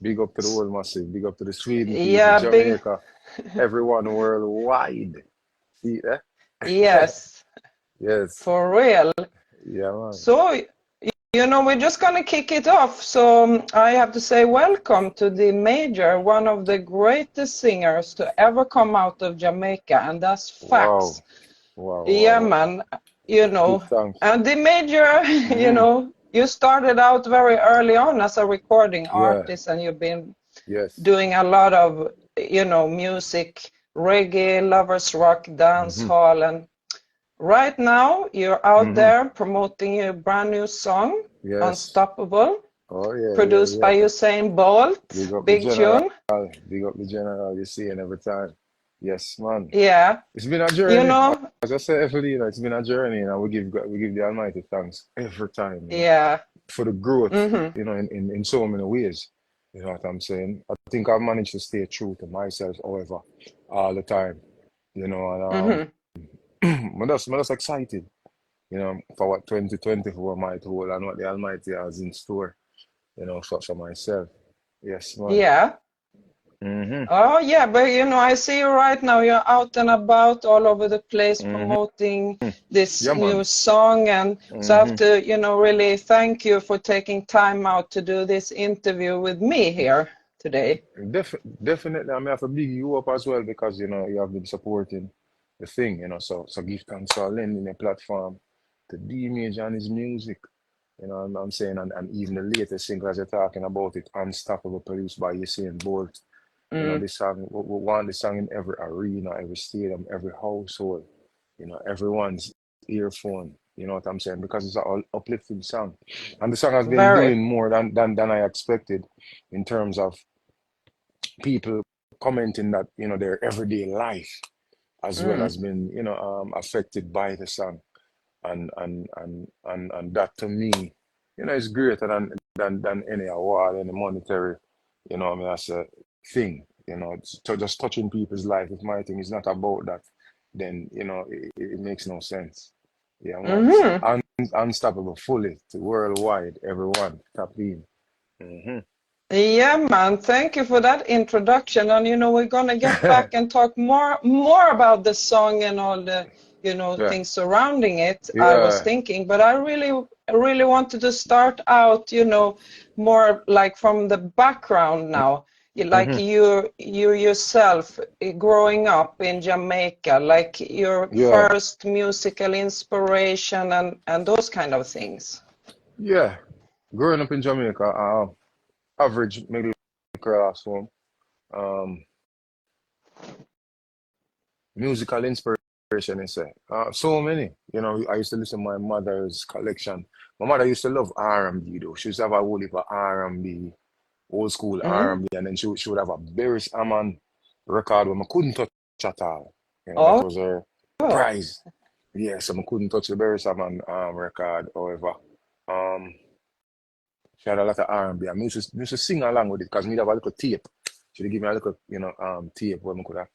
Big up to the S- whole massive. Big up to the Sweden people, Yeah, big. Jamaica, everyone worldwide. See, eh? Yes, Yes. for real. Yeah, man. So, we're just gonna kick it off. So I have to say welcome to the Major, one of the greatest singers to ever come out of Jamaica, and that's facts. Wow. Wow, wow, Yeah, wow. man, Give thanks. and the Major, Hmm. you started out very early on as a recording Yeah. artist, and you've been Yes. doing a lot of, music, reggae, lovers rock, dance Hmm. hall, and right now, you're out Hmm. there promoting your brand new song, Yes. Unstoppable, Oh, yeah, yeah, produced by yeah. Usain Bolt. Big up the Big general. tune. Big up the general. You see it every time. Yes, man. Yeah. It's been a You journey. know, As I said, Everlina, it's been a journey, and we give the Almighty thanks every time, yeah. for the growth, Mm-hmm. in so many ways. You know what I'm saying? I think I've managed to stay true to myself, however, all the time. And Mm-hmm. I'm just excited, for what 2024 might hold and what the Almighty has in store, for myself. Yes, man. Yeah. Hmm. Oh, yeah, but I see you right now. You're out and about all over the place Hmm. promoting this Yeah, man. new song. And so I have Hmm. to, really thank you for taking time out to do this interview with me here today. Definitely, I may have to big you up as well because you have been supporting the thing, so give thanks for lending a platform to D-Mage and his music. I'm saying, and even the latest single as you're talking about it, Unstoppable, produced by USAIN Bolt. Mm. This song, we want this song in every arena, every stadium, every household, everyone's earphone. You know what I'm saying? Because it's an uplifting song, and the song has been Very. doing more than I expected in terms of people commenting that their everyday life as well Mm. has been affected by the song, and that to me is greater than any award, any monetary, I mean, that's a thing. It's just touching people's life. If my thing is not about that, then it makes no sense. Yeah, man. So Mm-hmm. unstoppable, fully to worldwide, everyone tap in. Hmm. Yeah, man. Thank you for that introduction. And we're gonna get back and talk more about the song and all the, Yeah, things surrounding it. I was yeah. thinking, but I really wanted to start out, more like from the background now. Like Hmm. you yourself growing up in Jamaica, like your Yeah. first musical inspiration and those kind of things. Yeah, growing up in Jamaica, average middle class home. Um, Musical inspiration is so many. I used to listen to my mother's collection. My mother used to love R&B though. She used to have a whole heap of R&B, old school Mm-hmm. R&B, and then she would have a Beres Hammond record when I couldn't touch at all. That Oh, was her prize. Yeah, so I couldn't touch the Beres Hammond record. However, um, she had a lot of R&B. I used to sing along with it because me have a little tape. She'd give me a little, tape where I could have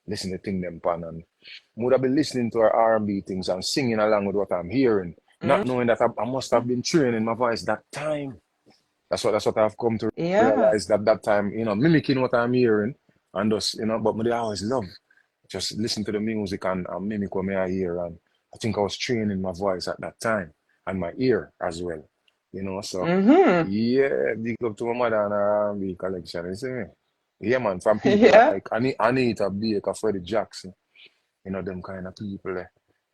listen to thing them pan, and would have been listening to her R&B things and singing along with what I'm hearing, not mm, knowing that I must have been training my voice that time. That's what I've come to yeah. realize that time, mimicking what I'm hearing, and just, but me I always love just listen to the music and mimic what me I hear, and I think I was training my voice at that time and my ear as well, so Mm-hmm. yeah, big up to my mother and her R&B collection, you see me? Yeah, man, from people Yeah. like Anita Baker, Freddie Jackson, them kind of people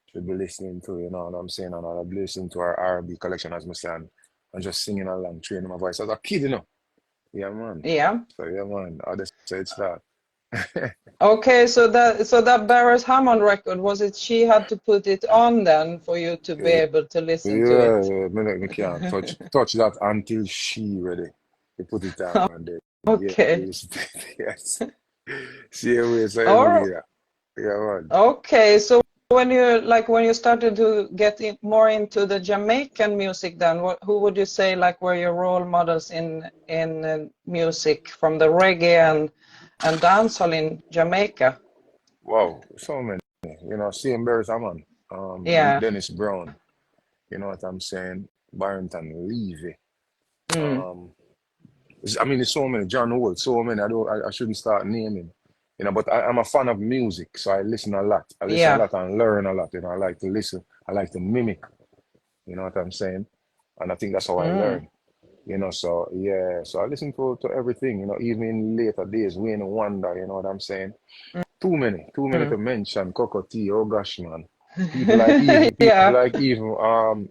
should be listening to, you know what I'm saying, and I'll be listening to our R&B collection as my son and just singing along, training my voice as a kid, Yeah, man. Yeah. So yeah, man, I'll just say it's that. Okay, so that Barris Hammond record, was it she had to put it on then for you to be Yeah, able to listen to yeah, it? yeah, me can't touch that until she ready. You put it on and then yeah, Okay. you yes. See you way, so Or every yeah, man. okay, so when you started to get more into the Jamaican music then, who would you say like were your role models in music from the reggae and dancehall in Jamaica? Wow, so many. Same Bears Hammond, Yeah. Dennis Brown, you know what I'm saying? Barrington Levy, Mm. um, I mean, there's so many, John Holt, so many. I shouldn't start naming, you know. But I'm a fan of music, so I listen a lot. I listen a Yeah. lot and learn a lot. You know, I like to listen. I like to mimic. You know what I'm saying? And I think that's how I Mm. learn. You know, so yeah. So I listen to everything. You know, even in later days, Wayne Wonder. You know what I'm saying? Too many to Mm. mention. Coco T. Oh gosh, man. People Yeah. like even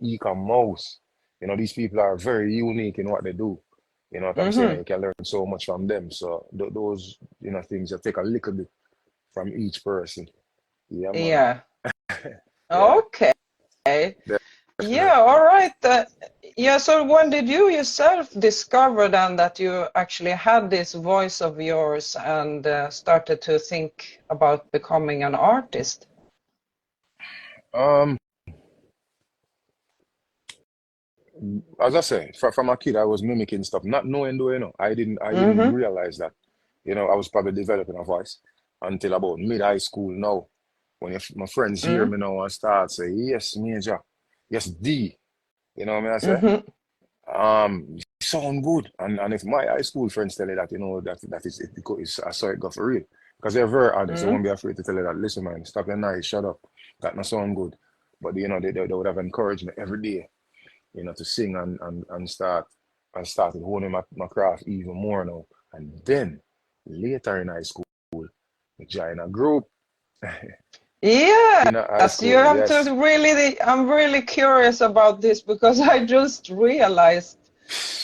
Eka Mouse. You know, these people are very unique in what they do. You know what I'm saying? Hmm. You can learn so much from them. So those, you know, things you take a little bit from each person. Yeah, man. Yeah. Yeah, Okay. Yeah, definitely. all right. Yeah, so when did you yourself discover then that you actually had this voice of yours and started to think about becoming an artist? Um, as I say, from a kid, I was mimicking stuff, not knowing though, you know. I didn't Mm-hmm. realize that. You know, I was probably developing a voice until about mid-high school now. When my friends hear Mm-hmm. me now and start say, yes, Major, yes, D. You know what I mean? I say, Mm-hmm. you sound good. And if my high school friends tell you that, you know, that is it, I saw it go for real. Because they're very honest. They Mm-hmm. won't be afraid to tell you that, listen, man, stop your noise, shut up. That not sound good. But you know, they would have encouraged me every day, you know, to sing and start and started honing my craft even more now. And then later in high school, we joined a group in high Yes, you school. have to Yes. really, I'm really curious about this because I just realized,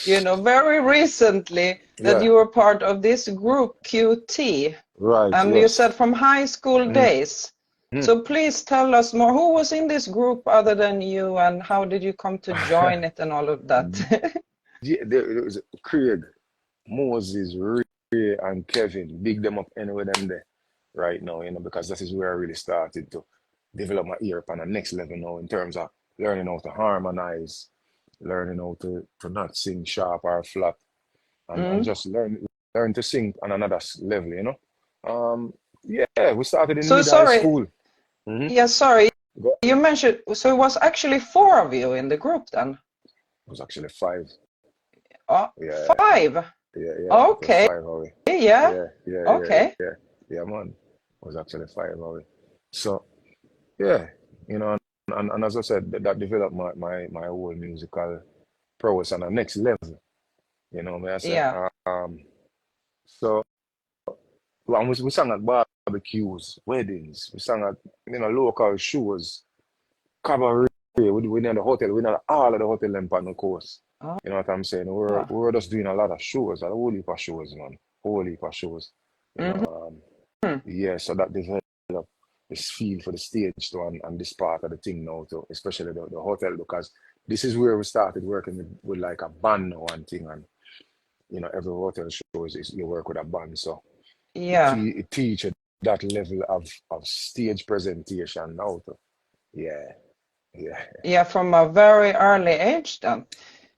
you know, very recently that Yeah. you were part of this group QT. Right. And you Yes. said from high school Mhm. days. So please tell us more. Who was in this group other than you, and how did you come to join it and all of that? Yeah, there was Craig, Moses, Ray, and Kevin. Big them up anyway them there right now, you know, because that is where I really started to develop my ear upon the next level now in terms of learning how to harmonize, learning how to not sing sharp or flat, and Mm. just learn to sing on another level, you know. Yeah, we started in So mid high sorry. school. Hmm. Yeah, sorry. It You mentioned, so it was actually four of you in the group then? was actually five. Oh, Yeah, five. yeah. It was Okay. five away. Yeah. Okay. Yeah, man. It was actually five away. So yeah, you know, and as I said, that developed my whole musical prowess on the next level. You know, may I say? Yeah. So well, we sang at barbecues, weddings. We sang at local shows, cabaret. We in the hotel. We in all of the hotel and partner course. Oh. You know what I'm saying? We were just doing a lot of shows, a whole heap of shows, man. Whole heap of shows. You know, Mm-hmm. yeah. So that developed this feel for the stage too, and this part of the thing now too, especially the hotel because this is where we started working with like a band now and thing, and you know every hotel show is you work with a band, so Yeah. it teaches that level of stage presentation now too. Yeah, yeah, Yeah, from a very early age then.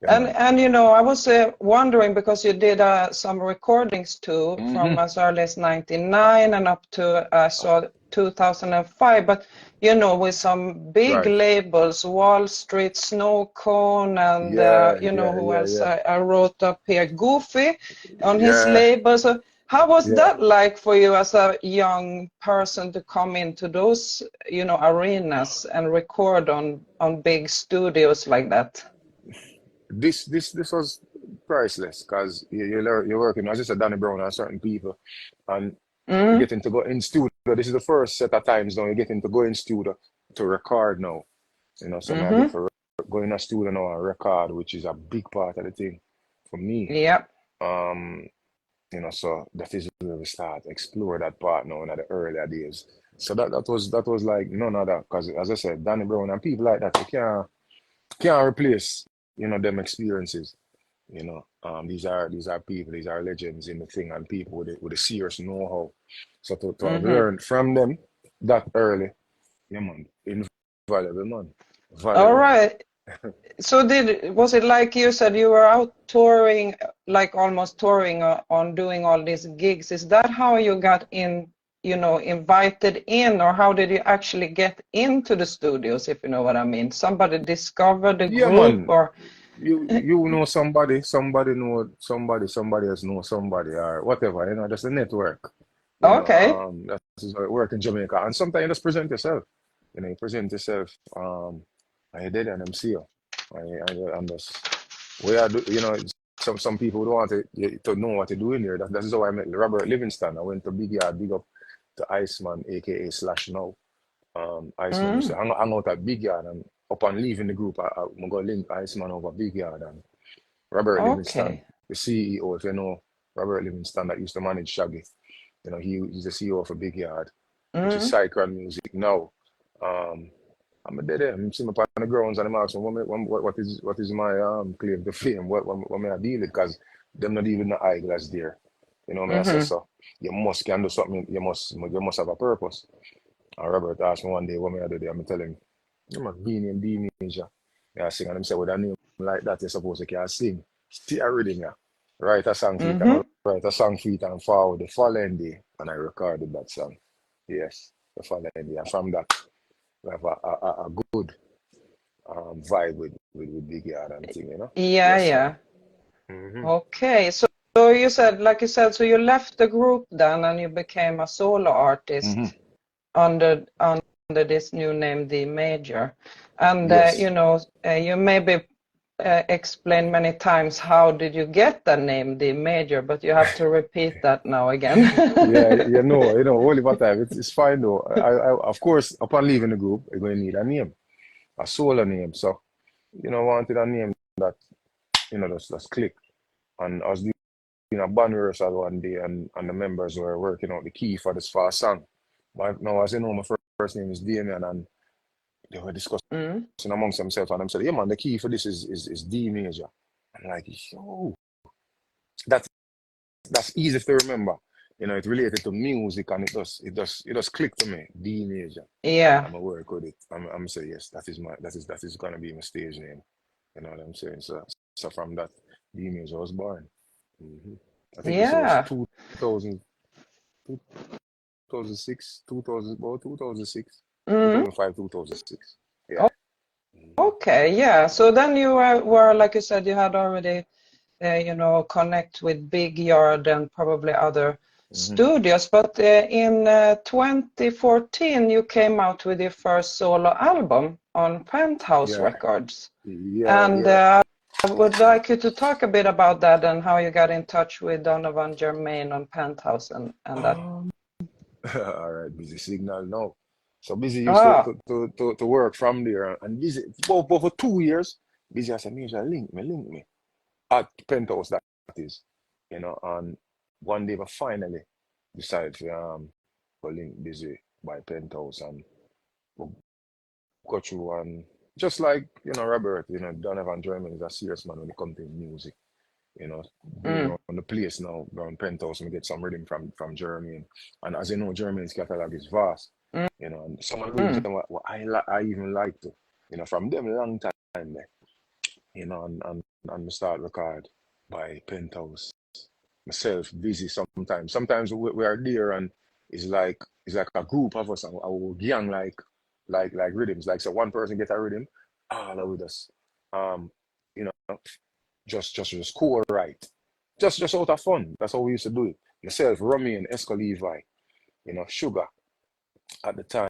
yeah, And man. you know, I was wondering because you did some recordings too from Hmm. as early as 99 and up to saw 2005, but you know, with some big Right. labels, Wall Street, Snow Cone, and Yeah, you know yeah, who yeah, else yeah, I wrote up here, Goofy on his yeah, label. So how was yeah. that like for you as a young person to come into those, you know, arenas and record on big studios like that? This was priceless because you're working, as I said, Danny Brown and certain people, and you're Mm, getting to go in studio. This is the first set of times now you're getting to go in studio to record now. You know, so I get mm-hmm. for go in a studio now and record, which is a big part of the thing for me. Yeah. Um, so that is where we start explore that part now in the earlier days. So that was like none of that because as I said, Danny Brown and people like that you can't replace them experiences. These are people, these are legends in the thing and people with a serious know-how. So to have Mm-hmm. learned from them that early, yeah man, invaluable man. All Valuable man. right. So was it like you said you were out touring, like almost touring on doing all these gigs? Is that how you got in, you know, invited in, or how did you actually get into the studios, if you know what I mean? Somebody discovered the Yeah group man. or? you know somebody, somebody know somebody, somebody else know somebody, or whatever, you know, that's a network. You know, Okay. that's how it work in Jamaica. And sometimes you just present yourself. You know, you present yourself, and you did and them see you. And just we are do you know, some people don't want to know what to do in there. That's how I met Robert Livingston. I went to Big Yard, big up to Iceman, aka Slash now. Iceman used to Mm. hang out at Big Yard, and upon leaving the group, I go link Iceman over Big Yard, and Robert Livingston, Okay. the CEO, if you know Robert Livingston that used to manage Shaggy. You know, he's the CEO for Big Yard, which is Mm. Cycron Music now. Um, I'm a dead end. I'm sitting up on the grounds and I'm asking, what is my claim to fame? What may I deal with? Because them not even the eyeglass there. You know what I say? Mm-hmm. So you must can do something. You must have a purpose. And Robert asked me one day, what may I do there? I'm telling him, I'm a B name, D major. Yeah, I sing and him say, with a name like that, you're supposed to can sing. Stay a rhythm, yeah. Write a song for it and Mm-hmm. I write a song for it and forward the following day. And I recorded that song. Yes, the following day. And from that, we have a good vibe with Big Yard and thing, you know? Yeah, Yes, sir. yeah. Hmm. Okay. So you said, like you said, so you left the group then and you became a solo Hmm. artist under this new name, The Major. And Yes. you maybe explained many times how did you get the name, The Major, but you have to repeat that now again. Yeah, Oliver time. It's fine though. Of course, upon leaving the group, you're going to need a name, a solo name. So, wanted a name that, just click. And I was doing a band rehearsal one day, and the members were working out the key for this fast song. But now, as you know, my first name is Damien, and they were discussing Mm. amongst themselves, and I said, "Yeah, man, the key for this is D major." I'm like, "Yo, that's that's easy to remember." It related to music, and it just clicked to me, D major. Yeah. I'm gonna work with it. I'm say yes, that is gonna be my stage name. You know what I'm saying? So from that, D major was born. Hmm. I think this was Yeah. 2000, 2006, 2000, about 2006, Mm. 2005, 2006. Yeah. Hmm. Okay. Yeah. So then you were, like you said, you had already connect with Big Yard and probably other Hmm. studios. But in 2014, you came out with your first solo album on Penthouse Yeah. Records. Yeah. And Yeah. I would like you to talk a bit about that and how you got in touch with Donovan Germain on Penthouse and that. Um, all right, busy signal now. So busy used to Ah, to, to, to, to work from there and busy for 2 years. Busy as a major link me at Penthouse that is, and one day we finally decided to go link busy by Penthouse and we go through and just like Robert, Donovan German is a serious man when it comes to music. Going mm, around the place now, around Penthouse, and we get some rhythm from German. And as you know, German's catalog is vast. mm, And some of the rhythms mm. them what I even like to, from them a long time there, and we start record by Penthouse. Myself busy sometimes. Sometimes we are there and it's like a group of us and our gang like rhythms. Like so one person get a rhythm, all are with us. Um, you know, just co-write. Just out of fun. That's how we used to do it. Myself, Rummy and Esco Levi, Sugar at the time,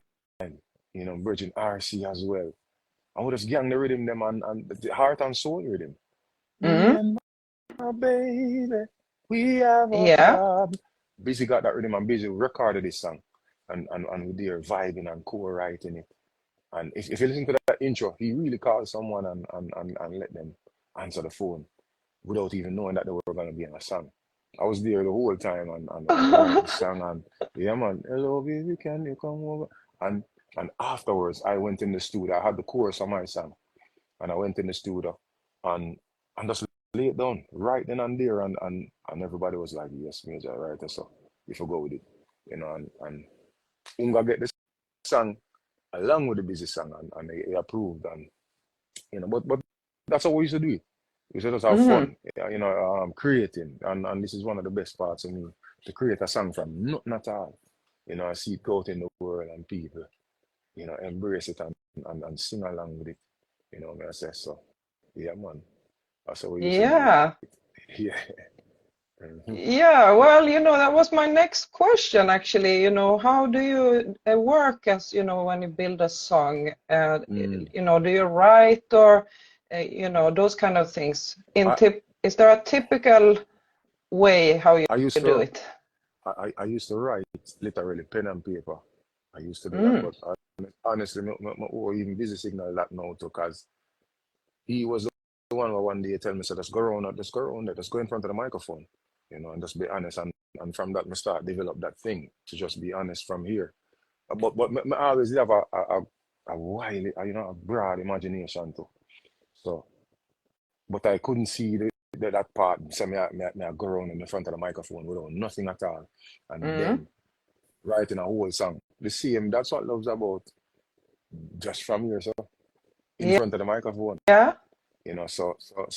Virgin RC as well. I would just gang the rhythm them and the heart and soul rhythm. Me Mm. and my baby, we have a Yeah. problem. Busy got that rhythm and busy recorded this song. And we there vibing and co-writing it. And if you listen to that intro, he really called someone and let them answer the phone without even knowing that they were going to be in a song. I was there the whole time and we write the song and yeah man, hello baby, can you come over? And and afterwards I went in the studio. I had the chorus of my song and I went in the studio and just lay it down right then and there and everybody was like, yes, major writer, so you go with it. And Unga get the song along with the busy song and they approved and but that's how we used to do it. We used to just have Mm. fun, creating, and this is one of the best parts of me to create a song from nothing at all. I see it out in the world and people, embrace it and sing along with it. May I say so. Yeah, man. That's how we used to do it. Yeah. Yeah. Mhm. Yeah, well, that was my next question actually. How do you work as, when you build a song? Mm. Do you write or, those kind of things? I, Is there a typical way how you I used do to it? I used to write literally pen and paper. I used to do that, Mm, but honestly, even busy signal that now too, because he was the one who one day tell me, so just go around, just go around there, just go in front of the microphone, and just be honest. And from that, I start develop that thing to just be honest from here. But I always have a wide, a broad imagination too. So, but I couldn't see that part. So I go around in the front of the microphone without nothing at all, and mm, then writing a whole song. The same. That's what love's about. Just from here, so in yeah, front of the microphone. yeah, So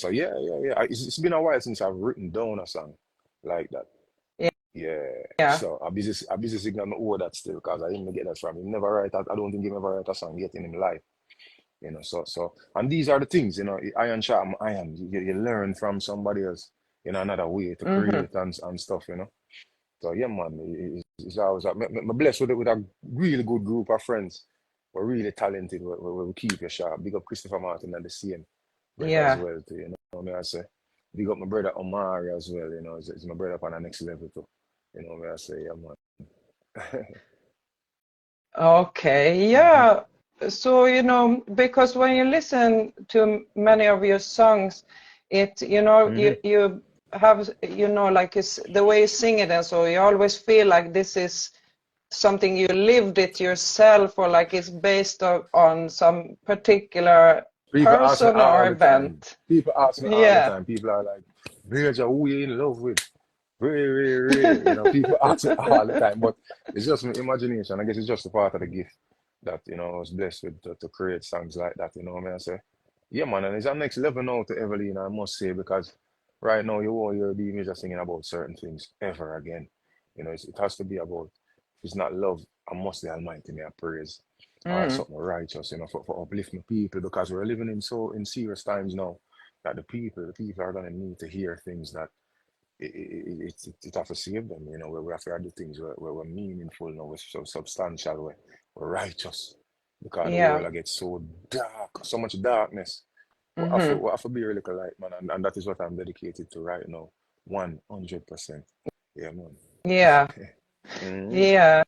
yeah, yeah, yeah. It's been a while since I've written down a song like that. yeah, Yeah. yeah. So a busy signal me owe that still because I didn't get that from him. Never write. I don't think he ever write a song yet in his life. So and these are the things, iron sharpen iron. You learn from somebody else, another way to Mm-hmm. create and stuff. So yeah, man, it's always I'm blessed with a really good group of friends. We're really talented. We keep you sharp. Big up Christopher Martin and the same brother as Yeah. well too. Me I say. Big up my brother Omari as well. It's my brother up on the next level too. Me I say, yeah, man. Okay, Mhm. yeah. So, because when you listen to many of your songs, Mhm. you have, like it's the way you sing it, and so you always feel like this is something you lived it yourself, or like it's based on some particular People ask me person or all the time. event. People ask me all the Yeah. time. People are like, Virgil, who you in love with? Rare. People ask me all the time, but it's just my imagination. I guess it's just a part of the gift that, I was blessed with to create songs like that, what I say? Yeah, man, and it's a next level now to Everlina, I must say, because right now you won't hear the image of singing about certain things ever again. It has to be about, if it's not love, I must the Almighty may I praise, or Mm. something righteous, for uplifting people, because we're living in serious times now that the people are gonna need to hear things that it have to save them, where we have to do things where we're meaningful, we're so substantial, we're righteous. Because the Yeah. world gets so dark, so much darkness. Mm-hmm. We have to be a little light, man, and that is what I'm dedicated to right now. 100%. Yeah, man. Yeah. Hmm. Yeah,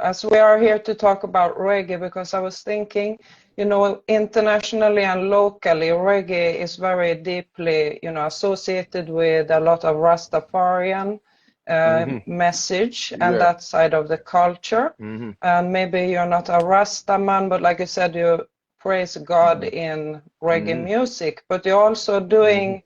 as we are here to talk about reggae, because I was thinking, internationally and locally, reggae is very deeply, associated with a lot of Rastafarian Hmm. message and Yeah. that side of the culture. Hmm. And maybe you're not a Rasta man, but like you said, you praise God Hmm. in reggae Hmm. music, but you're also Hmm. doing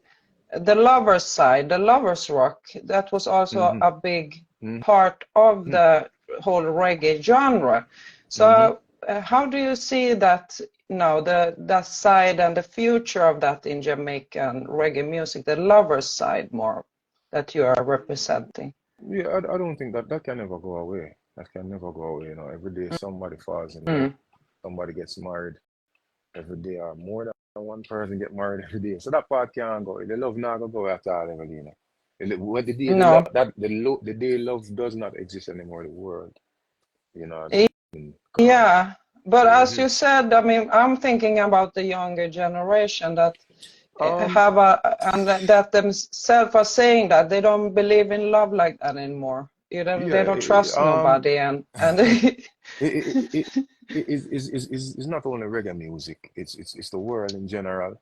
the lovers side, the lovers rock. That was also Hmm. a big Hmm. part of the whole reggae genre. Hmm. So, how do you see that now, the side and the future of that in Jamaican reggae music, the lovers side more that you are representing? Yeah, I don't think that can never go away. That can never go away. Every day somebody falls in love, Mm. somebody gets married every day, or more than one person get married every day. So that part can't go. The love not gonna go after all ever, When the day No. the day love does not exist anymore in the world, it's Y- been gone. Yeah. But as Hmm. you said, I mean, I'm thinking about the younger generation that Um, have and that themselves are saying that they don't believe in love like that anymore. They yeah, don't trust nobody, and it is not only reggae music. It's the world in general.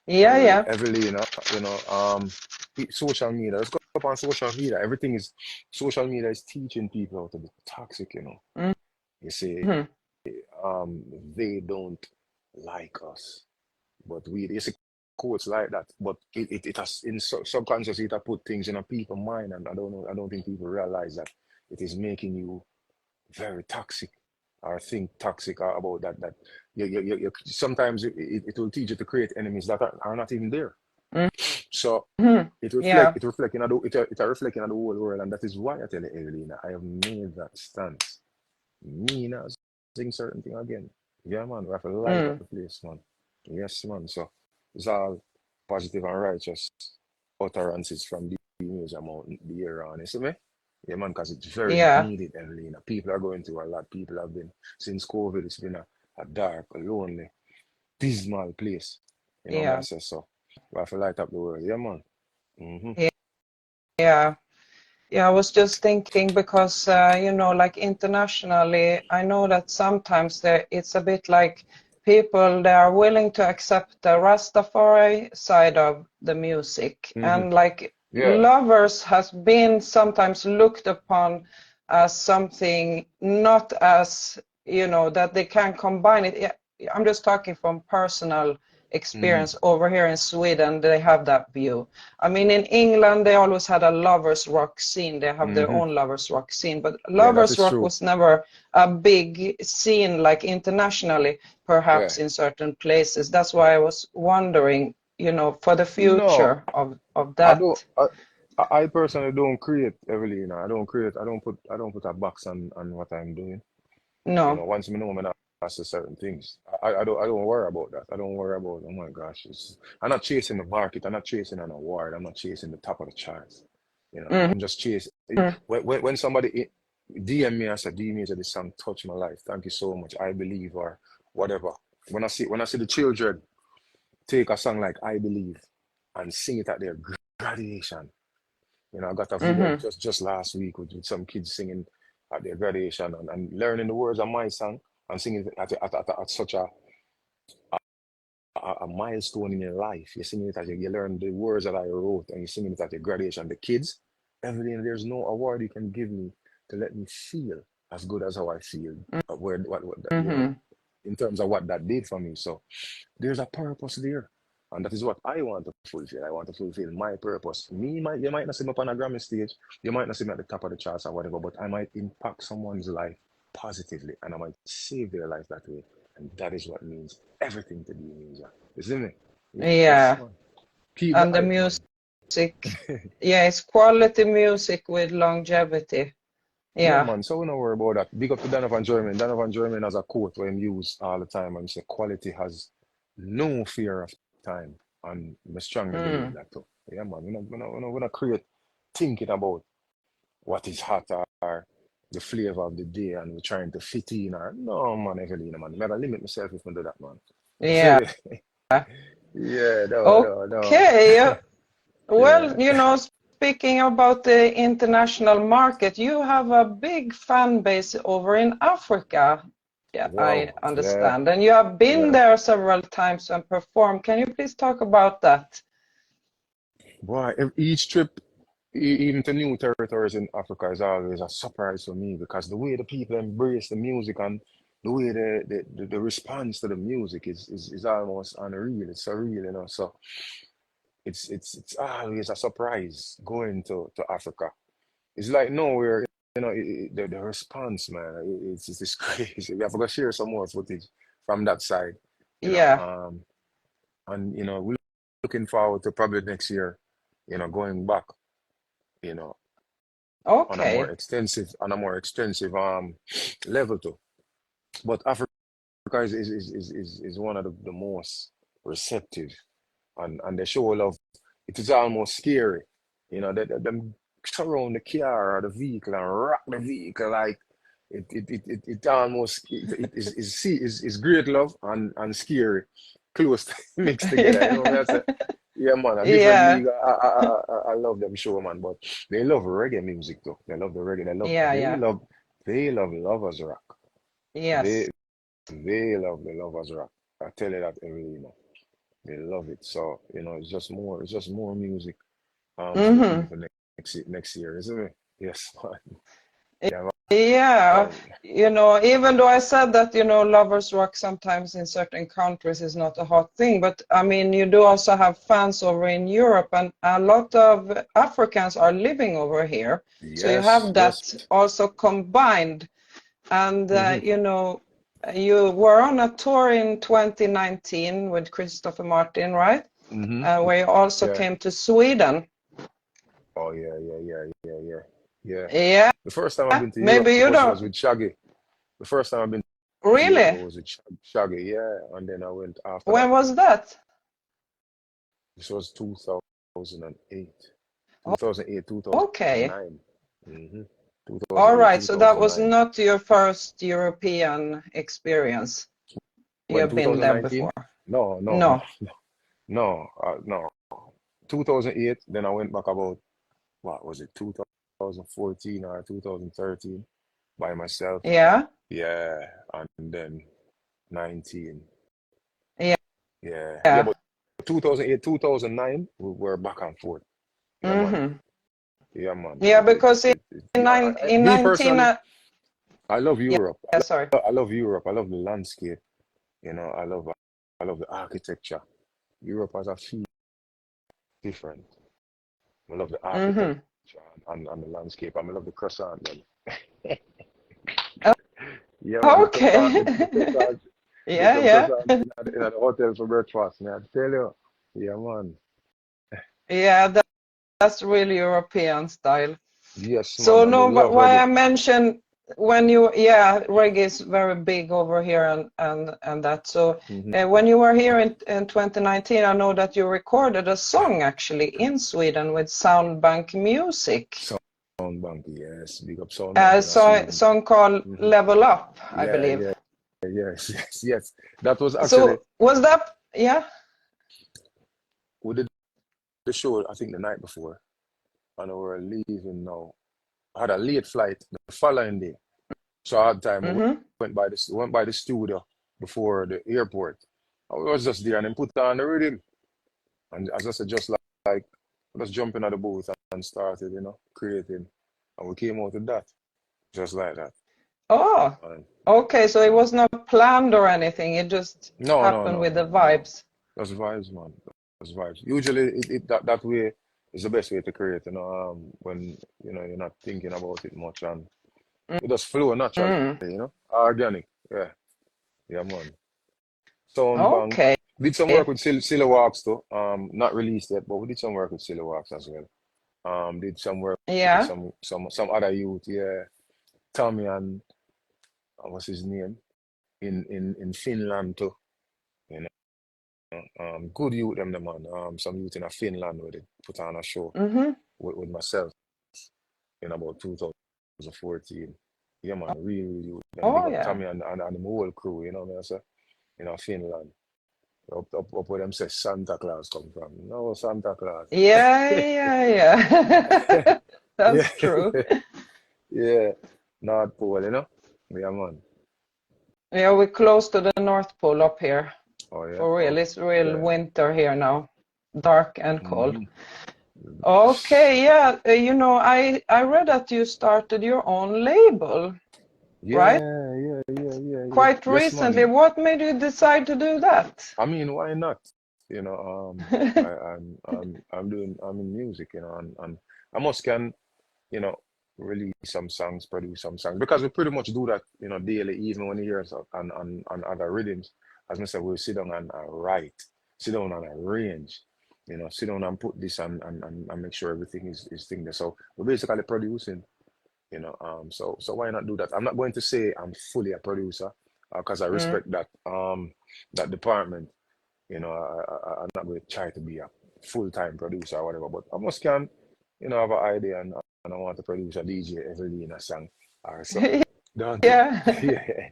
yeah, yeah, Everlina, social media. Let's go up on social media. Everything is social media is teaching people how to be toxic. You see, mhm, um, they don't like us, but you see quotes like that. But it has in subconsciously it has put things in a people's mind, and I don't know. I don't think people realize that it is making you very toxic or think toxic or about that sometimes it will teach you to create enemies that are not even there. So mhm, it yeah, reflecting on it are reflecting on the whole world, and that is why I tell you, Evelina, I have made that stance. Me not sing certain thing again. Yeah, man, we have to light up mm, the place, man. Yes, man. So it's all. positive and righteous utterances from the music amount the year on. You see me? Yeah, man, because it's very Yeah, needed, Evelina. People are going through a lot. People have been, since COVID, it's been a dark, a lonely, dismal place. You know, may I yeah, say so. We have to light up the world. Yeah, man. Mm-hmm. yeah. Yeah, I was just thinking because like internationally, I know that sometimes it's a bit like people they are willing to accept the Rastafari side of the music, Mm-hmm. and like Yeah. lovers has been sometimes looked upon as something not as that they can combine it. Yeah, I'm just talking from personal Mm-hmm. experience over here in Sweden. They have that view. I mean, in England, they always had a lovers rock scene. They have their Mm-hmm. own lovers rock scene, but Yeah, that lovers is rock true. was never a big scene like internationally, Yeah. perhaps in certain places. That's why I was wondering, for the No, future of I don't. that. I personally don't create, Evelina. I don't create. I don't put a box on what I'm doing. You know, No. once me know me not master certain things, I don't worry about that. I don't worry about, oh my gosh, I'm not chasing the market. I'm not chasing an award. I'm not chasing the top of the charts. You know, Mhm. I'm just chasing. When somebody DM me and say, D Major, this song touched my life. Thank you so much. I believe or whatever. When I see the children take a song like I Believe and sing it at their graduation. You know, I got a video Mhm. just last week with some kids singing at their graduation and learning the words of my song and singing it at such a milestone in your life. You're singing it you learn the words that I wrote and you're singing it at your graduation. The kids, everything, there's no award you can give me to let me feel as good as how I feel, Mhm. in terms of what that did for me. So there's a purpose there. And that is what I want to fulfill. I want to fulfill my purpose. You might not see me up on a Grammy stage, you might not see me at the top of the charts or whatever, but I might impact someone's life positively and I might save their life that way. And that is what means everything to be music. You see me? Yes, Yeah, man. Keep the and the hype, man. music, yeah, it's quality music with longevity. Yeah, Yeah. man. So we don't worry about that. Big up to Donovan German. Donovan German has a quote where he use all the time and he say quality has no fear of time. And I strongly believe Mm. that too. Yeah, man. We're not create thinking about what is hot or the flavor of the day and we're trying to fit in or no man, Evelina, man. I gotta limit myself if I do that, man. You Yeah. see? Yeah, no. Okay. Yeah. Well, speaking about the international market, you have a big fan base over in Africa. Yeah, I Wow. Yeah, understand. And you have been yeah. there several times and performed. Can you please talk about that? Boy, each trip, even to new territories in Africa, is always a surprise for me because the way the people embrace the music and the way the response to the music is almost unreal. It's surreal, you know. So it's always a surprise going to Africa. It's like nowhere, you know, the response, man, it's crazy. We have to go share some more footage from that side, you know. Yeah. And we're looking forward to probably next year, going back, you know, Okay. on a more extensive level too. But Africa is one of the most receptive and they show love. It is almost scary, them surround the car or the vehicle and rock the vehicle like it almost is great love and scary close mixed together. You know what I say? Yeah, man, a different Yeah. league. I love them show, man, but they love reggae music though. They love the reggae. Yeah, yeah. They love lovers rock. They Yes. they love the lovers rock. I tell you that every they love it. So, it's just more music for the Mm-hmm. people next year, isn't it? Yes, man. Yeah, Yeah, man. even though I said that, lovers rock sometimes in certain countries is not a hot thing, but I mean, you do also have fans over in Europe, and a lot of Africans are living over here. So you Yes, have yes. that also combined. And, Hmm. you were on a tour in 2019 with Christopher Martin, right? Hmm. Where you also Yeah. came to Sweden. Oh, yeah, yeah, yeah, yeah, yeah. Yeah. Yeah, The first time I've been to Europe maybe you was don't with Shaggy. The first time I've been to Europe really. was with Shaggy, yeah. And then I went after that. When was that? This was 2008. 2008, Okay. 2009. Mm-hmm. All 2008, right. So that was 2009. not your first European experience. When You've been there 2019? before. No, no, no, No. no, no. 2008, then I went back about, what was it, 2014 or 2013 by myself. Yeah. Yeah, and then 19. Yeah. Yeah, yeah, Yeah. but 2008, 2009, we were back and forth. Yeah, man. Mm-hmm. Yeah, man. Yeah, because Yeah, in me 19, personally, I love yeah, Europe. yeah, sorry. I love Europe. I love the landscape. You know, I love the architecture. Europe has a feel different. I love the architecture Mm-hmm. and the landscape. I love the croissant, man. Oh, Yeah, man, okay. get Yeah, some yeah. croissant in the hotel for breakfast, man. I tell you. Yeah, man. Yeah, that's really European style. Yes, So man. And I no, but love why reggae. I mentioned when you, yeah, reggae is very big over here and that. So Hmm. when you were here in 2019, I know that you recorded a song actually in Sweden with Soundbank Music. Soundbank, yes. Big up Soundbank in Sweden. Song called Hmm. Level Up, I Yeah, believe. yeah, yes, yes, yes. That was actually, So was that, yeah? we did the show, I think, the night before, and we were leaving now. I had a late flight the following day. So I had time. We Mm-hmm. went by the studio before the airport. I was just there and then put on the rhythm. And as I said, just like just jumping at the booth and started, creating. And we came out with that. Just like that. Oh, And okay. So it was not planned or anything. It just no, no, happened no, with the no, no. vibes. That's vibes, man. That's vibes. Usually that way is the best way to create, when you're not thinking about it much and it just flow naturally, Mm. organic. Yeah, yeah, man. Soundbank. Okay. Did some work with Silly Walks too. Not released yet, but we did some work with Silly Walks as well. Did some work with Yeah. some other youth, yeah. Tommy and what's his name? In Finland too. You know. Good youth them the man. Some youth in Finland where they put on a show Mm-hmm. with myself in about 2014. Yeah man, really youth. Them big Oh, up yeah. Tommy and the whole crew, man, I say, Finland. Up where them say Santa Claus come from. No Santa Claus. Yeah, yeah, yeah. Yeah, That's true. yeah. North Pole, Yeah, man. Yeah, we're close to the North Pole up here. Oh, yeah. For real, it's real Okay. winter here now. Dark and cold. Hmm. Okay, yeah. I read that you started your own label, right? Yeah, yeah. Quite Yes, recently. man. What made you decide to do that? I mean, why not? I'm in music, and I must can, you know, release some songs, produce some songs because we pretty much do that, daily, even when you hear us on other rhythms. As I said, we'll sit down and write, sit down and arrange, sit down and put this and make sure everything is thing there. So we're basically producing, so why not do that? I'm not going to say I'm fully a producer because I Mm. respect that department. I'm not going to try to be a full-time producer or whatever, but I must can, have an idea and I want to produce a DJ Everlina song or something. Don't you? Yeah. Yeah,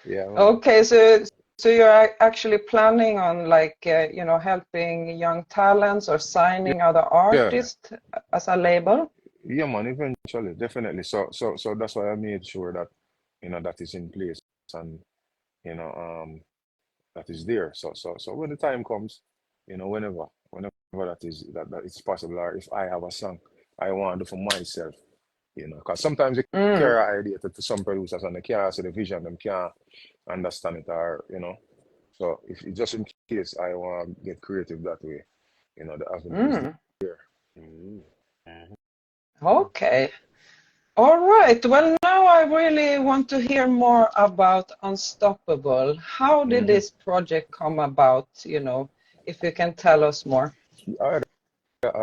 yeah, man. Okay, so you're actually planning on like helping young talents or Yeah, signing other yeah, artists as a label? yeah, man. Eventually, definitely. So that's why I made sure that that is in place and you know um that is there. So when the time comes, whenever that it's possible, or if I have a song I want to do for myself, because sometimes you Mm. carry an idea to some producers and they can't see the vision, them can't understand it, or So if just in case I want to get creative that way, the avenue is Mm. there. Mhm. Mhm. Okay. All right. Well, now I really want to hear more about Unstoppable. How did Mhm. this project come about? If you can tell us more. I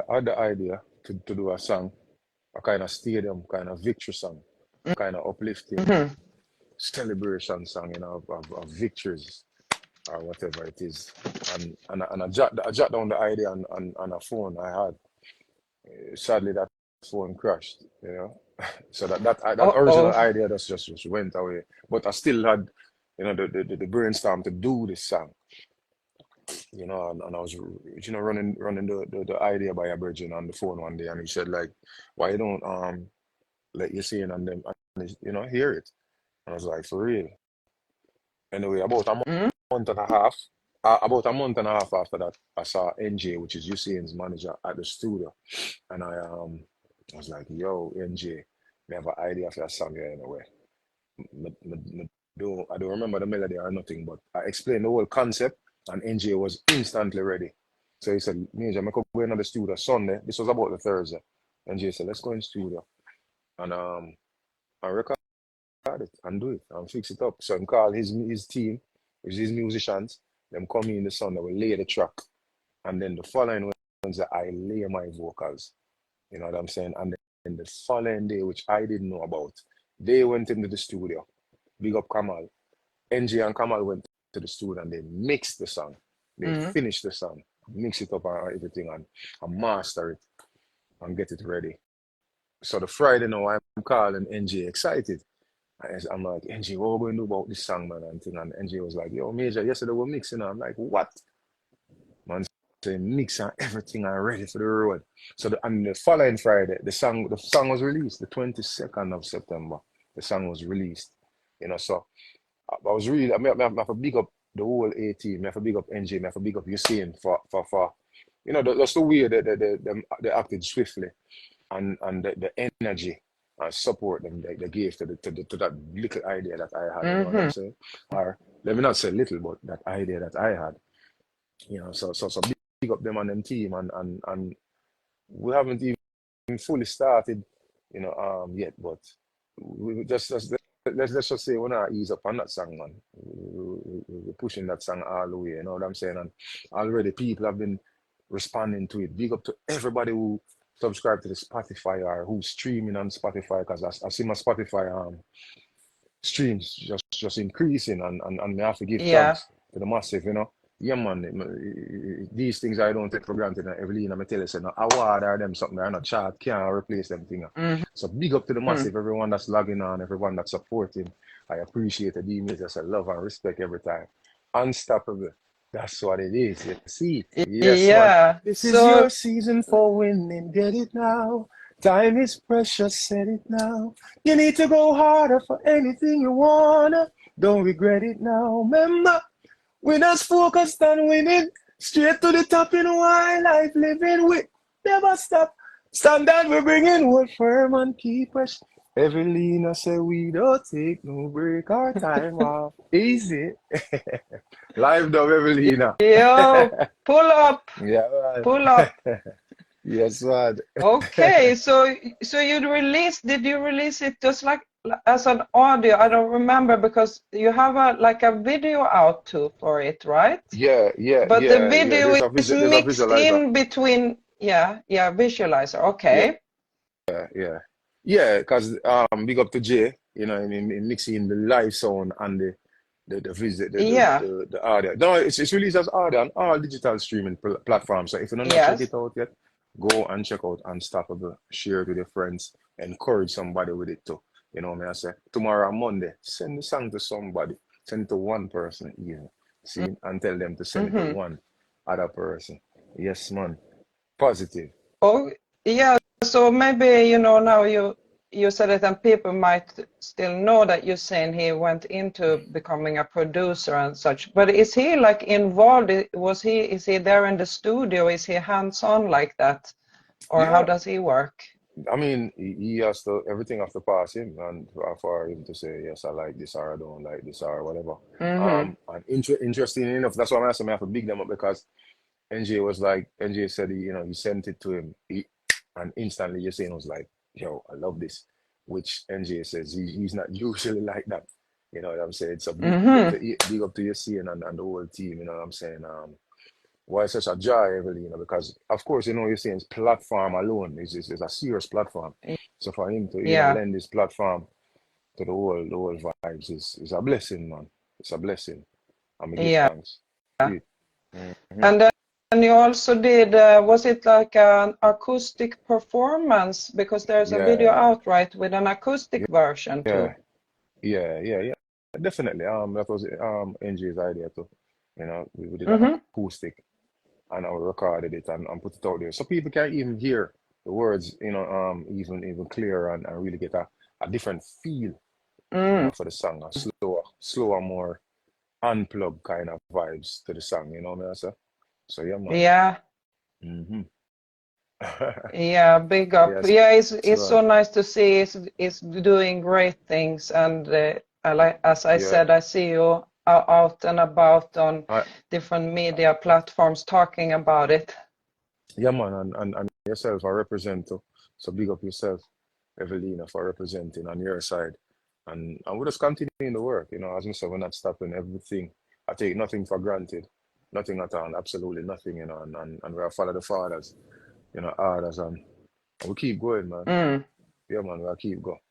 had the idea to do a song, a kind of stadium, kind of victory song, kind of uplifting Mm-hmm. celebration song, of victories, or whatever it is. And I jot down the idea on a phone I had. Sadly, that phone crashed, you know. So that original Uh-oh. idea just went away. But I still had, you know, the brainstorm to do this song, you know, and I was, you know, running the idea by a virgin on the phone one day, and he said like, why you don't let you sing and them, and, you know, hear it. And I was like, for real. Anyway, Mm. month and a half, about a month and a half after that, I saw NJ, which is USAIN's manager, at the studio, and I was like, yo, NJ, we have an idea for a song here anyway. I don't remember the melody or nothing, but I explained the whole concept, and NJ was instantly ready. So he said, Major, I could go into the studio Sunday. This was about the Thursday. NJ said, let's go in the studio and record it and do it and fix it up. So I call his team, which is his musicians, them come in the Sunday, we lay the track. And then the following Wednesday, I lay my vocals. You know what I'm saying? And then the following day, which I didn't know about, they went into the studio. Big up Kamal. NJ and Kamal went to the studio and they mixed the song. They finished the song, mix it up and everything and master it and get it ready. So the Friday now, I'm calling NJ excited. I'm like, NJ, what we going to do about this song, man? And thing. And NJ was like, yo, Major, yesterday we're mixing. I'm like, what? Man, say mix and everything and ready for the road. So and the following Friday, the song was released, the 22nd of September. The song was released. You know, so I was really, I have to big up the whole A team, I have to big up NJ, I have to big up Usain for you know, that's the way they acted swiftly and the energy and support them they gave to that little idea that I had, you know what I'm saying? Or let me not say little, but that idea that I had. You know, so big up them and them team and we haven't even fully started, you know, yet, but we let's just say we're not ease up on that song, man. We're pushing that song all the way, you know what I'm saying? And already people have been responding to it. Big up to everybody who subscribe to the Spotify or who's streaming on Spotify, because I see my Spotify streams just increasing and me have to give Yeah. thanks to the massive, you know. Yeah, man, these things I don't take for granted. And Everlina, I tell you, say, no award or them something, they're not chart, can't replace them thing. So big up to the massive, everyone that's logging on, everyone that's supporting. I appreciate the emails. I love and respect every time. Unstoppable. That's what it is. You see? Yes, man. Yeah. This is So your season for winning. Get it now. Time is precious. Set it now. You need to go harder for anything you wanna. Don't regret it now. Remember, winners focused on winning. Straight to the top in wildlife living with. Never stop. Standard we bringing. Hold firm and keep us. Everlina say we don't take no break our time off. Easy. Live dub Everlina. yo, pull up, Yeah, pull up. man. Yes, man. Okay, so did you release it just like as an audio? I don't remember because you have a video out too for it, right? Yeah. But the video is There's a mixed visualizer. in between, yeah, visualizer. Yeah, Okay. yeah. Because big up to Jay, you know, in mixing the live sound and the visit Yeah. the audio. No, it's released as audio on all digital streaming platforms. So if you don't know, check Yes. it out yet, go and check out Unstoppable. Share it with your friends. Encourage somebody with it too. You know what I say? Tomorrow Monday, send the song to somebody. Send it to one person even. See, and tell them to send it to one other person. Yes, man. Positive. Oh, yeah. So maybe, now you said it and people might still know that you're saying he went into becoming a producer and such. But is he like involved? Is he there in the studio? Is he hands-on like that? Or how Yeah. does he work? I mean, he has to, everything has to pass him and for him to say, yes, I like this or I don't like this or whatever. And interesting enough, that's why I'm asking me, I have to big them up because NJ was like, NJ said, he sent it to him and instantly Yasin was like, yo, I love this, which NJ says he's not usually like that. You know what I'm saying? So big up to Yasin and the whole team, you know what I'm saying? Why it's such a joy, Evelina, because of course, you're saying platform alone is a serious platform. So for him to, Yeah. lend this platform to the whole vibes is a blessing, man. It's a blessing. and we give Yeah. thanks. Sweet. Mm-hmm. And then you also did, was it like an acoustic performance? Because there's a video Yeah, out, right, with an acoustic version yeah, too. yeah. Definitely. That was NG's idea too. You know, we did an Mm-hmm. acoustic and I recorded it and put it out there. So people can even hear the words, you know, even clearer and really get a different feel, you know, Mm. for the song. A slower, more unplugged kind of vibes to the song, you know what I say? So yeah, man. Yeah. Mm-hmm. Yeah, big up. Yes, Yeah, it's man. so nice to see it's doing great things, and I like, as I Yeah. said, I see you out and about on I, different media platforms talking about it. yeah, man, and yourself, I represent too. So big up yourself, Everlina, for representing on your side. And we'll just continue the work, you know, as I said, we're not stopping everything. I take nothing for granted, nothing at all, absolutely nothing, you know, and we'll follow the fathers, you know, orders, and we keep going, man. Mm. Yeah, man, we'll keep going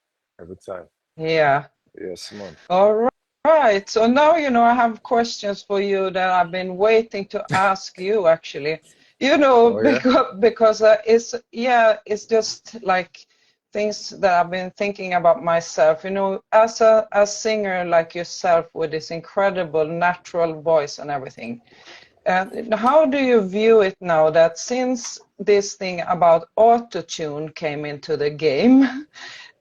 every time. Yeah. Yes, man. All right. So now, I have questions for you that I've been waiting to ask you, actually. Oh, yeah? Because it's just like things that I've been thinking about myself. As a singer like yourself with this incredible natural voice and everything, how do you view it now that since this thing about autotune came into the game,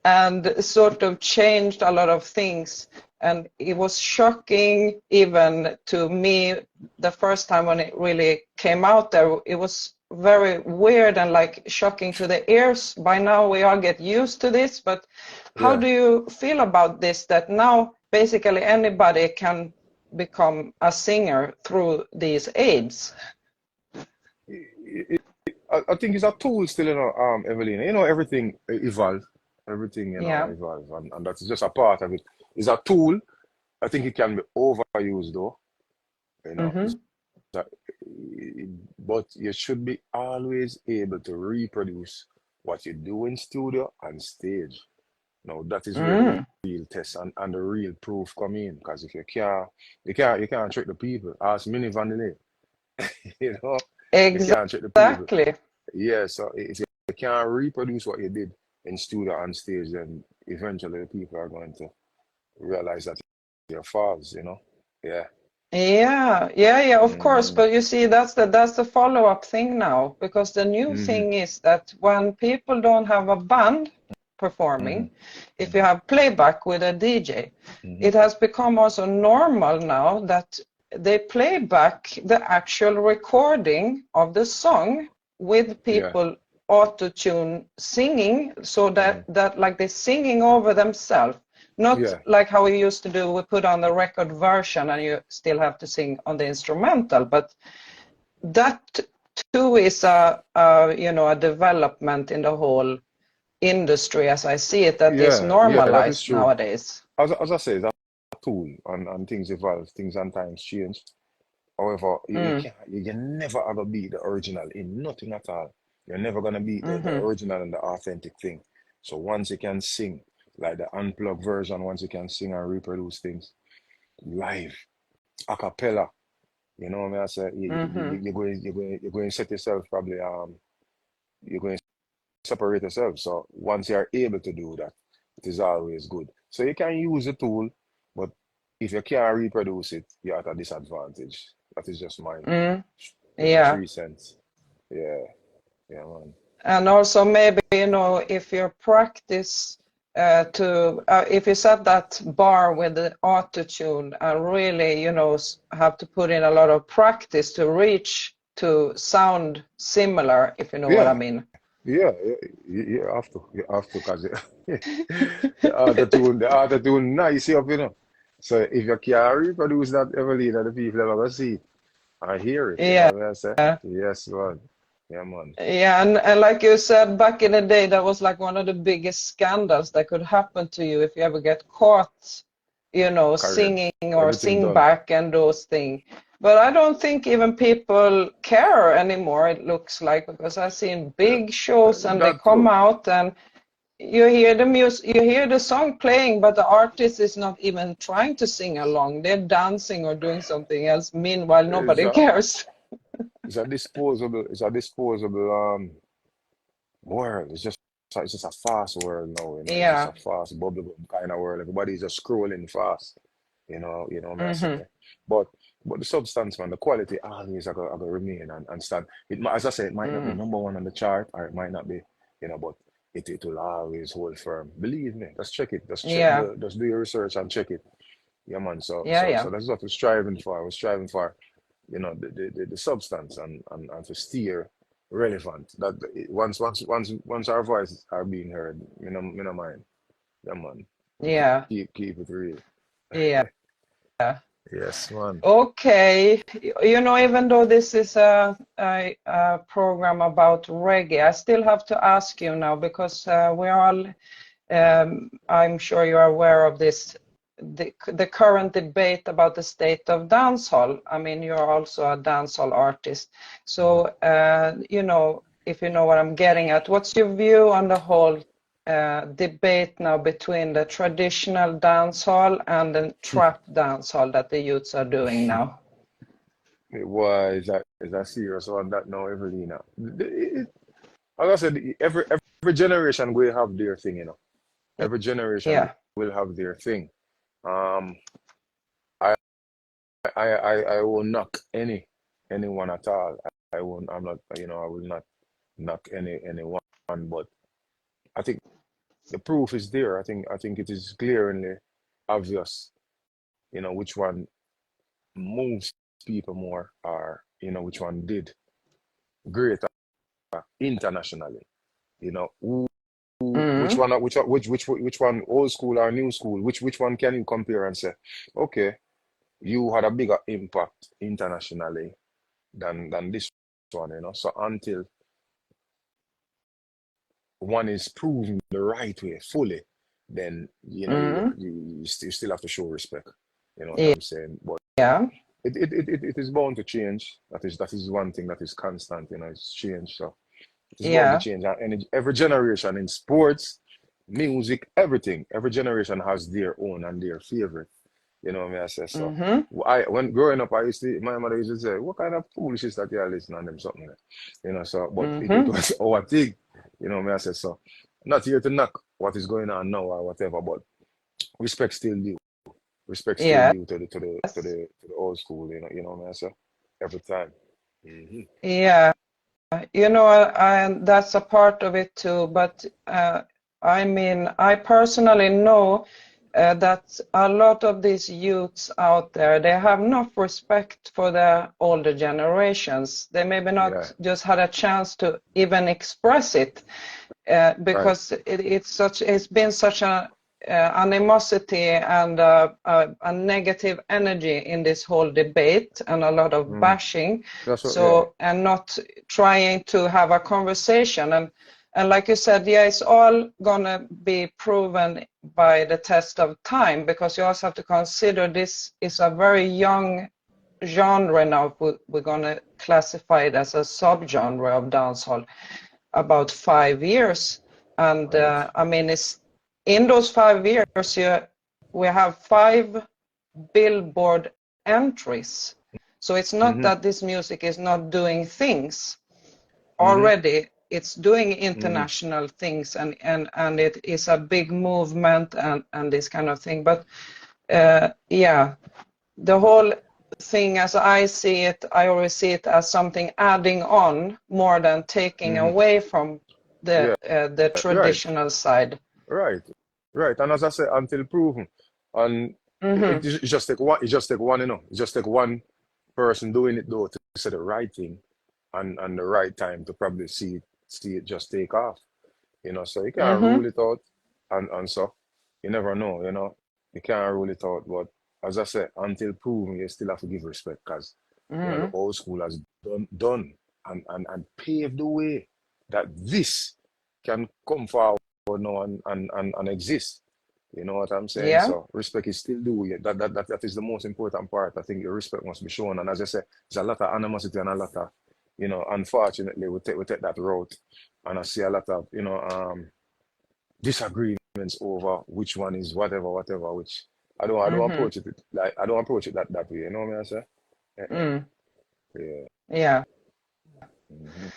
and sort of changed a lot of things. And it was shocking even to me the first time when it really came out there. It was very weird and like shocking to the ears. By now we all get used to this, but how Yeah. do you feel about this, that now basically anybody can become a singer through these aids? I think it's a tool still, you know, Evelina. You know, everything evolve, everything, you know, Yeah. evolve, and that's just a part of it. It's a tool. I think it can be overused though, you know. Mm-hmm. That, but you should be always able to reproduce what you do in studio and stage. Now that is where the Mm. real test and the real proof come in. Because if you can't trick the people. Ask Mini Vanille, you know, you can't trick the people. Exactly. Yeah, so if you can't reproduce what you did in studio and stage, then eventually the people are going to realize that you're false, you know? Yeah. Yeah, of course. Mm-hmm. But you see, that's the follow-up thing now, because the new Mm-hmm. thing is that when people don't have a band Mm-hmm. performing, if you have playback with a DJ, Mm-hmm. it has become also normal now that they play back the actual recording of the song with Yeah. people auto-tune singing, so Mm-hmm. that like they're singing over themselves. Not Yeah. like how we used to do, we put on the record version and you still have to sing on the instrumental, but that too is a development in the whole industry as I see it, that is Yeah, that is normalized true. nowadays. As I say, that's a tool and things evolve, things and times change. However, Mm, you never ever be the original in nothing at all. You're never gonna be the mm-hmm, original and the authentic thing. So once you can sing, like the unplugged version, once you can sing and reproduce things live, a cappella, you know what I say? mm-hmm. You're going to set yourself probably you're going to separate yourself. So once you're able to do that, it is always good. So you can use the tool, but if you can't reproduce it, you're at a disadvantage. That is just my, Mm, you know, yeah. 3 cents. Yeah, yeah, man. And also maybe, if you practice if you set that bar with the autotune and really, have to put in a lot of practice to reach to sound similar, if you know what I Yeah, mean. you have to, cause the auto tune nice up, you know. So if you can't reproduce that Evelina, the people are gonna see I hear it, you know Yeah. what I say? Yes, man. Yeah, man. Yeah, and like you said, back in the day, that was like one of the biggest scandals that could happen to you if you ever get caught, Correct. singing or Everything sing done. back and those things. But I don't think even people care anymore, it looks like, because I've seen big shows and they That come too. out and you hear the music, you hear the song playing, but the artist is not even trying to sing along. They're dancing or doing something else. Meanwhile, It's nobody a cares. it's a disposable world. It's just a fast world now, It's just Yeah. a fast bubble kind of world. Everybody's just scrolling fast, may I say. Mm-hmm. But but the substance, man, the quality always I go remain and stand. As I say, it might not be Mm. number one on the chart, or it might not be, but it will always hold firm. Believe me, just check it. Yeah. Just do your research and check it. Yeah, man. So Yeah, so yeah. so that's what we're striving for. We're striving for, the substance and to steer relevant. That once our voices are being heard, me no mind. Yeah, man. Yeah. Keep it real. Yeah. Yes, man. Okay. Even though this is a program about reggae, I still have to ask you now because we're all, I'm sure you're aware of this, the current debate about the state of dancehall. I mean, you're also a dancehall artist. So, if you know what I'm getting at, what's your view on the whole debate now between the traditional dancehall and the trap dancehall that the youths are doing now? Is that serious on that now, Everlina? As I said, every generation will have their thing, Every generation Yeah. will have their thing. Um, I I will knock anyone at all. I'm not, I will not knock anyone, but I think the proof is there. I think it is glaringly obvious, which one moves people more, or which one did greater internationally. Which Mm. one, which one, old school or new school? Which one can you compare and say, okay, you had a bigger impact internationally than this one, So until one is proven the right way fully, then Mm. you still have to show respect. You know what Yeah. I'm saying? But Yeah. it is bound to change. That is one thing that is constant. It's change. So it is bound to Yeah. change. And every generation in sports, music, everything, every generation has their own and their favorite. You know what I say? So Mm-hmm. when growing up, my mother used to say, "What kind of foolishness that you are listening to them something like?" So but it Mm-hmm. was our thing. I say so. Not here to knock what is going on now or whatever, but respect still due. Respect still Yes. due to the old school. I say every time. Hmm. Yeah. And that's a part of it too. But I mean, I personally know that a lot of these youths out there, they have enough respect for the older generations. They maybe Yeah. not just had a chance to even express it Right. because it's been such a animosity and a negative energy in this whole debate and a lot of Mm. bashing. That's what. Yeah. So, and not trying to have a conversation. And like you said, yeah, it's all gonna be proven by the test of time because you also have to consider this is a very young genre now. We're gonna classify it as a subgenre of dancehall about 5 years. And Right. I mean, it's in those 5 years, we have 5 Billboard entries. So it's not Mm-hmm. that this music is not doing things. Mm-hmm. Already, it's doing Mm-hmm. international things and it is a big movement and this kind of thing. But yeah, the whole thing as I see it, I always see it as something adding on more than taking Mm-hmm. away from Yeah. the Right. traditional side. Right. Right. And as I say, until proven, and Mm-hmm. it just take one. It just take one. It just take one person doing it though to say the right thing, and the right time to probably see it just take off. So you can't Mm-hmm. rule it out, and so you never know. You can't rule it out. But as I said, until proven, you still have to give respect because the Mm-hmm. old school has done and paved the way that this can come forward now and exist. You know what I'm saying? Yeah. So respect is still due. Yeah, that is the most important part. I think your respect must be shown. And as I said, there's a lot of animosity and a lot of, unfortunately, we take that route. And I see a lot of, disagreements over which one is whatever, which I don't approach it like I don't approach it that way, you know what I say? Mm. Yeah. Yeah. Mhm.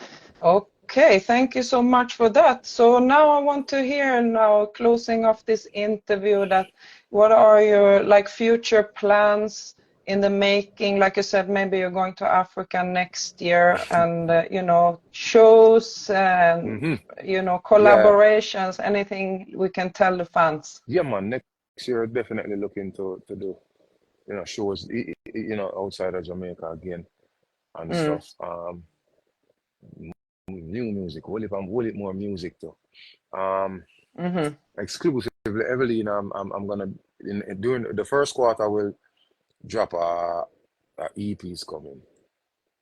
Okay, thank you so much for that. So now I want to hear now, closing off this interview, that what are your like future plans in the making? Like you said, maybe you're going to Africa next year, and you know, shows and Mhm. you know, Yeah. collaborations, anything we can tell the fans. Yeah, man. Next year, definitely looking to do, shows, outside of Jamaica again and Mm. stuff. New music. Will it more music too. Um, Mm-hmm. Exclusively, Everlina. I'm gonna during the first quarter will drop a EP is coming.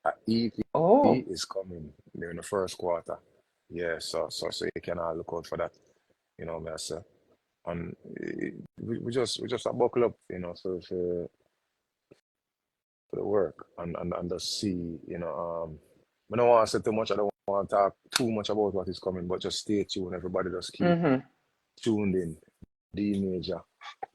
A EP Oh. is coming during the first quarter. Yeah, so you can all look out for that. You know, what I say. And we just a buckle up, for the work and just see, I don't want to say too much. I don't want to talk too much about what is coming, but just stay tuned. Everybody just keep Mm-hmm. tuned in. D Major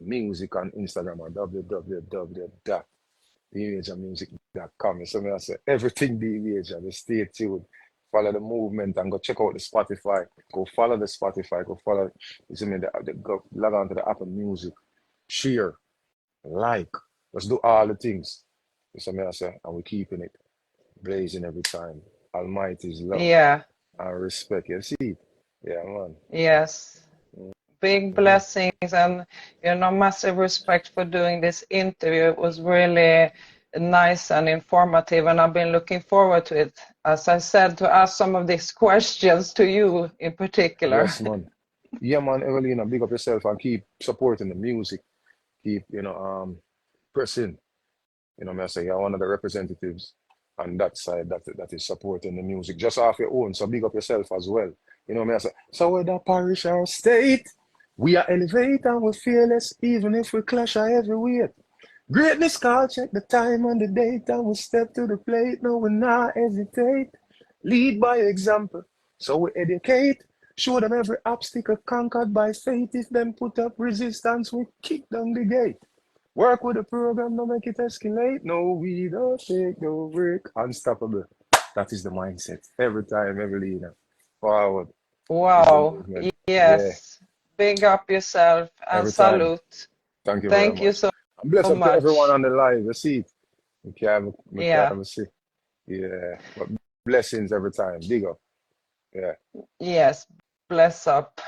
Music on Instagram or www.dmajormusic.com. So I say everything D Major. Just stay tuned. Follow the movement and go check out the Spotify. Go follow the Spotify. Go follow. You see me? Go log on to the Apple Music. Share, like. Let's do all the things. You see me? I say, and we're keeping it blazing every time. Almighty's love Yeah. and respect. You see? Yeah, man. Yes. Big Mhm. blessings, and you know, massive respect for doing this interview. It was really nice and informative, and I've been looking forward to it, as I said, to ask some of these questions to you in particular. Yes, man. Yeah, man, Evelina, big up yourself and keep supporting the music. Keep, pressing. I say you're one of the representatives on that side that is supporting the music just off your own. So big up yourself as well. I say, so whether parish or state, we are elevate and we're fearless, even if we clash our every weight. Greatness call, check the time and the date, and we step to the plate. No, we not hesitate. Lead by example, so we educate. Show them every obstacle conquered by faith. If them put up resistance, we kick down the gate. Work with the program, don't make it escalate. No, we don't take no break. Unstoppable. That is the mindset. Every time, every leader. Forward is the Wow. movement. Yeah, Yes. Big up yourself and every time. salute. Thank you very Thank you much. so And bless up to everyone much. on the live. You see it. We Yeah. can't see. Yeah. But blessings every time. Big up. Yeah. Yes. Bless up.